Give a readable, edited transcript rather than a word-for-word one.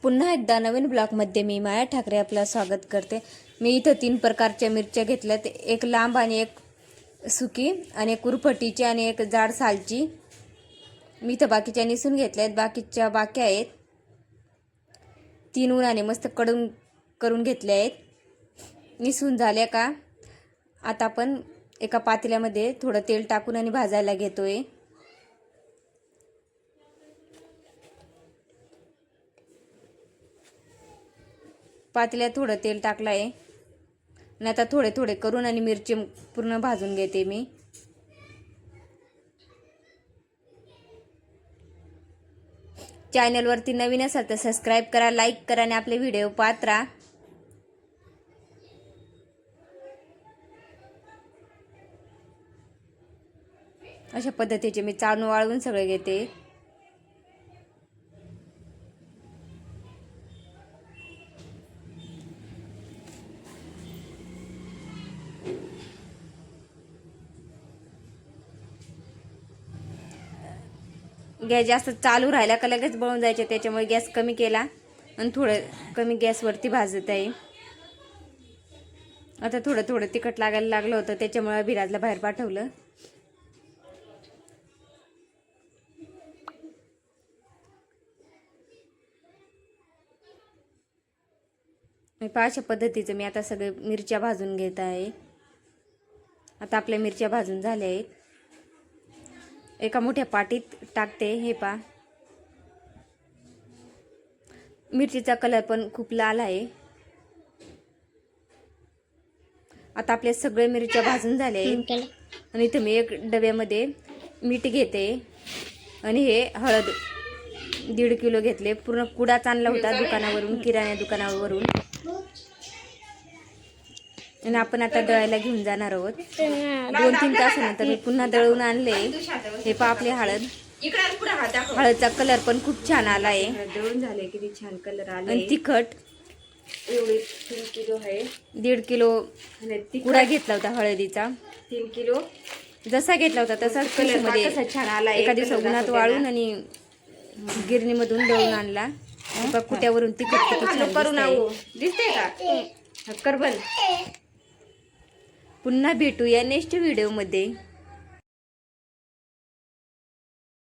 पुन्हा एकदा नवीन ब्लॉगमध्ये मी माया ठाकरे आपलं स्वागत करते। मी इथं 3 प्रकारच्या मिरच्या घेतल्यात, एक लांब आणि एक सुकी आणि एक कुरफटीची आणि एक जाड सालची। मी इथं बाकीच्या निसून घेतल्यात, बाकीच्या बाकी आहेत। 3 उन्हाने मस्त कडून करून घेतले आहेत। निसून झाल्या का आता आपण एका पातेल्यामध्ये थोडं तेल टाकून आणि भाजायला घेतोय। पातेल्यात थोडं तेल टाकलं आहे आणि आता थोडे थोडे करून आणि मिरची पूर्ण भाजून घेते मी। चॅनलवरती नवीन असाल तर सबस्क्राइब करा, लाईक करा आणि आपले व्हिडिओ पाहत राहा। अशा पद्धतीचे मी चाळून वाळवून सगळे घेते। गॅस जास्त चालू राहिला का लगेच बळून जायचे, त्याच्यामुळे गॅस कमी केला आणि थोडं कमी गॅसवरती भाजत आहे। आता थोडं थोडं तिखट लागायला लागलं होतं, त्याच्यामुळे अभिराजला बाहेर पाठवलं। अशा पद्धतीचं मी आता सगळे मिरच्या भाजून घेत आहे। आता आपल्या मिरच्या भाजून झाल्या आहेत, एका मोठ्या पाटीत टाकते। हे पा मिरचीचा कलर पण खूप लाल आहे। आता आपले सगळे मिरच्या भाजून झाले आहेत आणि इथे मी एक डब्यामध्ये मीठ घेते आणि हे हळद 1.5 किलो घेतले। पूर्ण कुडाच आणला होता दुकानावरून, किराणा दुकानावरून, आणि आपण आता दळायला घेऊन जाणार आहोत। 2-3 तासानंतर मी पुन्हा दळून आणले। हे पा आपली हळदचा कलर पण खूप छान आला आहे, दळून झाले, किती छान कलर आले। आणि तिखट एवढे 3 किलो आहे, 1.5 किलो कुडा घेतला होता हळदीचा। 3 किलो जसा घेतला होता तसाच कलर मध्ये कसा छान आला। एका दिवस उन्हात वाळून आणि गिरणीमधून दळून आणला। कुट्यावरून तिखट किती छान दिसते का? कर बंद। पुन्हा भेटूया नेक्स्ट व्हिडिओमध्ये।